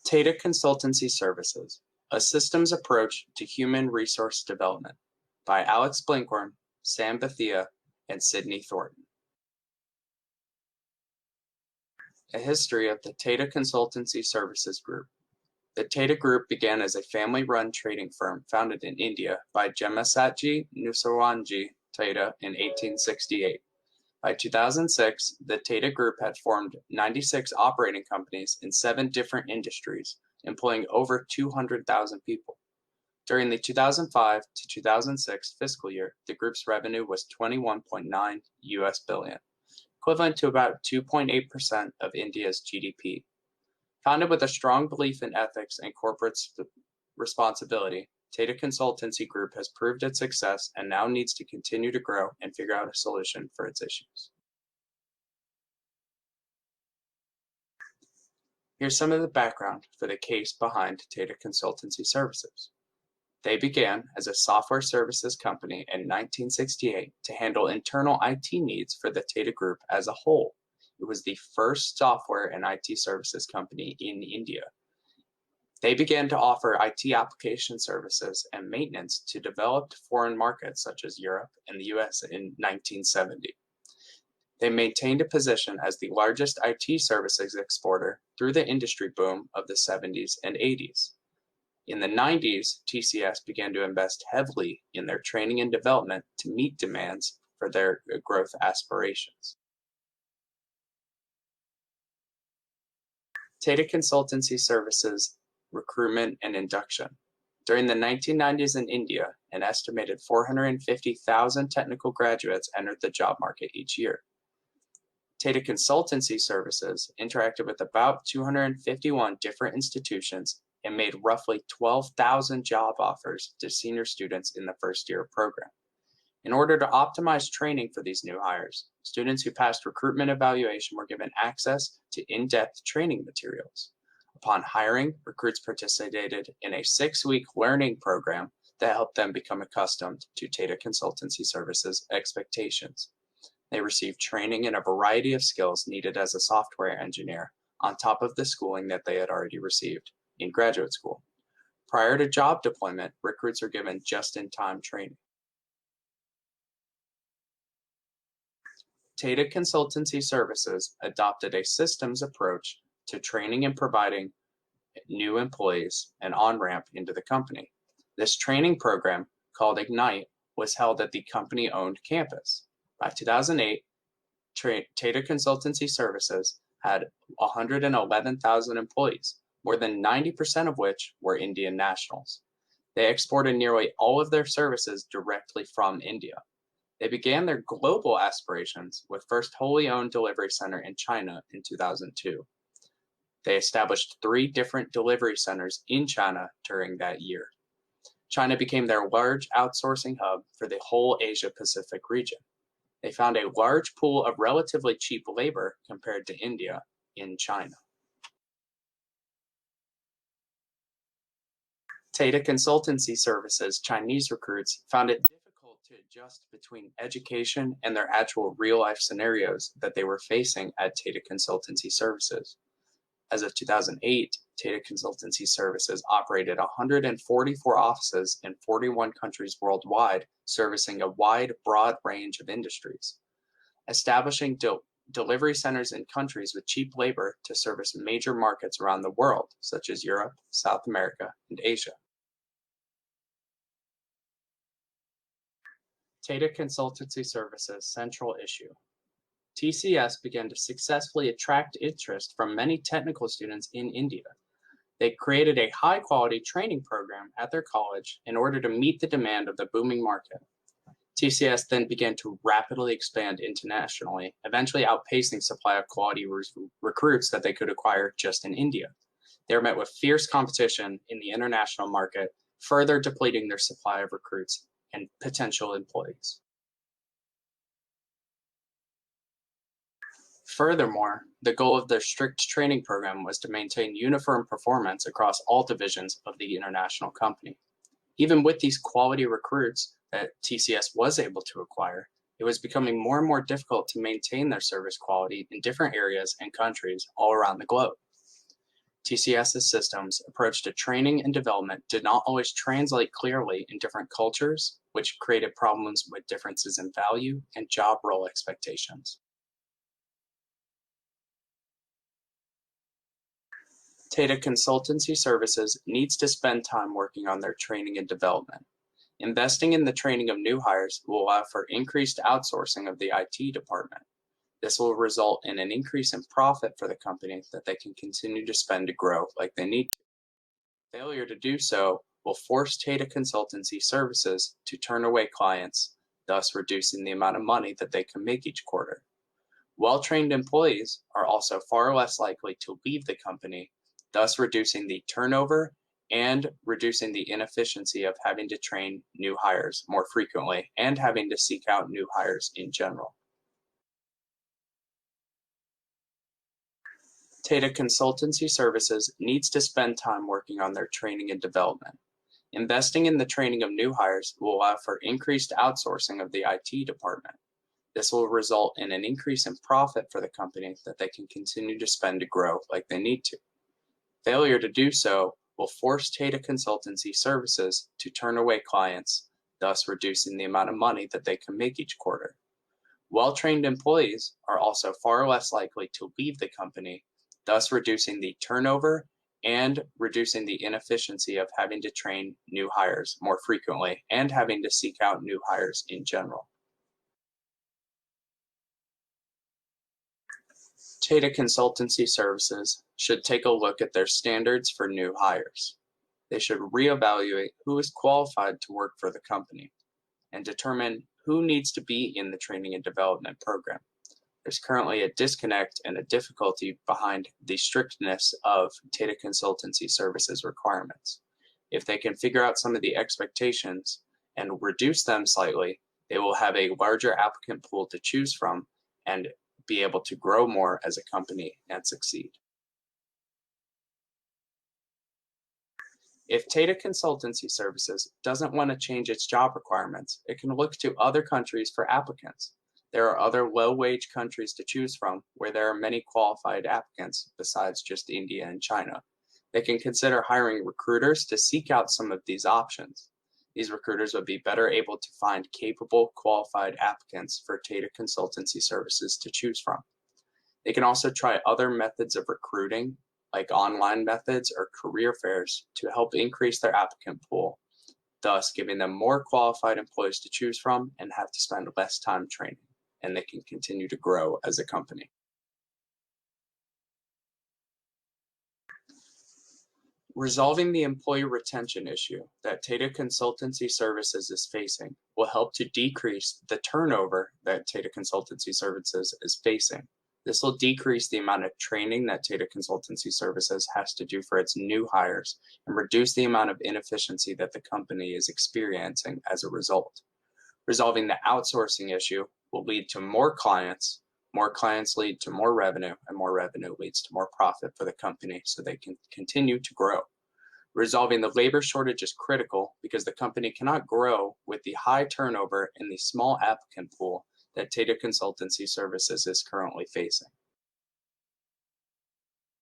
Tata Consultancy Services, A Systems Approach to Human Resource Development by Alex Blinkhorn, Sam Bethia, and Sydney Thornton. A history of the Tata Consultancy Services Group. The Tata Group began as a family-run trading firm founded in India by Jemmasatji Nusarwanji Tata in 1868. By 2006, the Tata Group had formed 96 operating companies in 7 different industries, employing over 200,000 people. During the 2005 to 2006 fiscal year, the group's revenue was $21.9 billion, equivalent to about 2.8% of India's GDP. Founded with a strong belief in ethics and corporate responsibility, Tata Consultancy Group has proved its success and now needs to continue to grow and figure out a solution for its issues. Here's some of the background for the case behind Tata Consultancy Services. They began as a software services company in 1968 to handle internal IT needs for the Tata Group as a whole. It was the first software and IT services company in India. They began to offer IT application services and maintenance to developed foreign markets such as Europe and the US in 1970. They maintained a position as the largest IT services exporter through the industry boom of the 70s and 80s. In the 90s, TCS began to invest heavily in their training and development to meet demands for their growth aspirations. Tata Consultancy Services Recruitment and Induction. During the 1990s in India, an estimated 450,000 technical graduates entered the job market each year. Tata Consultancy Services interacted with about 251 different institutions and made roughly 12,000 job offers to senior students in the first year of program. In order to optimize training for these new hires, students who passed recruitment evaluation were given access to in-depth training materials. Upon hiring, recruits participated in a 6-week learning program that helped them become accustomed to Tata Consultancy Services expectations. They received training in a variety of skills needed as a software engineer, on top of the schooling that they had already received in graduate school. Prior to job deployment, recruits are given just-in-time training. Tata Consultancy Services adopted a systems approach to training and providing new employees an on-ramp into the company. This training program, called Ignite, was held at the company-owned campus. By 2008, Tata Consultancy Services had 111,000 employees, more than 90% of which were Indian nationals. They exported nearly all of their services directly from India. They began their global aspirations with first wholly owned delivery center in China in 2002. They established 3 different delivery centers in China during that year. China became their large outsourcing hub for the whole Asia-Pacific region. They found a large pool of relatively cheap labor compared to India in China. Tata Consultancy Services Chinese recruits found it difficult to adjust between education and their actual real-life scenarios that they were facing at Tata Consultancy Services. As of 2008, Tata Consultancy Services operated 144 offices in 41 countries worldwide, servicing a broad range of industries. Establishing delivery centers in countries with cheap labor to service major markets around the world, such as Europe, South America, and Asia. Tata Consultancy Services Central Issue. TCS began to successfully attract interest from many technical students in India. They created a high-quality training program at their college in order to meet the demand of the booming market. TCS then began to rapidly expand internationally, eventually outpacing supply of quality recruits that they could acquire just in India. They were met with fierce competition in the international market, further depleting their supply of recruits and potential employees. Furthermore, the goal of their strict training program was to maintain uniform performance across all divisions of the international company. Even with these quality recruits that TCS was able to acquire, it was becoming more and more difficult to maintain their service quality in different areas and countries all around the globe. TCS's systems approach to training and development did not always translate clearly in different cultures, which created problems with differences in value and job role expectations. Tata Consultancy Services needs to spend time working on their training and development. Investing in the training of new hires will allow for increased outsourcing of the IT department. This will result in an increase in profit for the company that they can continue to spend to grow like they need to. Failure to do so will force Tata Consultancy Services to turn away clients, thus reducing the amount of money that they can make each quarter. Well-trained employees are also far less likely to leave the company, thus reducing the turnover and reducing the inefficiency of having to train new hires more frequently and having to seek out new hires in general. Tata Consultancy Services needs to spend time working on their training and development. Investing in the training of new hires will allow for increased outsourcing of the IT department. This will result in an increase in profit for the company that they can continue to spend to grow like they need to. Failure to do so will force Tata Consultancy Services to turn away clients, thus reducing the amount of money that they can make each quarter. Well-trained employees are also far less likely to leave the company, thus reducing the turnover and reducing the inefficiency of having to train new hires more frequently and having to seek out new hires in general. Tata Consultancy Services should take a look at their standards for new hires. They should reevaluate who is qualified to work for the company and determine who needs to be in the training and development program. There's currently a disconnect and a difficulty behind the strictness of Tata Consultancy Services requirements. If they can figure out some of the expectations and reduce them slightly, they will have a larger applicant pool to choose from and be able to grow more as a company and succeed. If Tata Consultancy Services doesn't want to change its job requirements, it can look to other countries for applicants. There are other low-wage countries to choose from where there are many qualified applicants besides just India and China. They can consider hiring recruiters to seek out some of these options. These recruiters would be better able to find capable, qualified applicants for Tata Consultancy Services to choose from. They can also try other methods of recruiting, like online methods or career fairs, to help increase their applicant pool, thus giving them more qualified employees to choose from and have to spend less time training, and they can continue to grow as a company. Resolving the employee retention issue that Tata Consultancy Services is facing will help to decrease the turnover that Tata Consultancy Services is facing. This will decrease the amount of training that Tata Consultancy Services has to do for its new hires and reduce the amount of inefficiency that the company is experiencing as a result. Resolving the outsourcing issue will lead to more clients lead to more revenue, and more revenue leads to more profit for the company so they can continue to grow. Resolving the labor shortage is critical because the company cannot grow with the high turnover and the small applicant pool that Tata Consultancy Services is currently facing.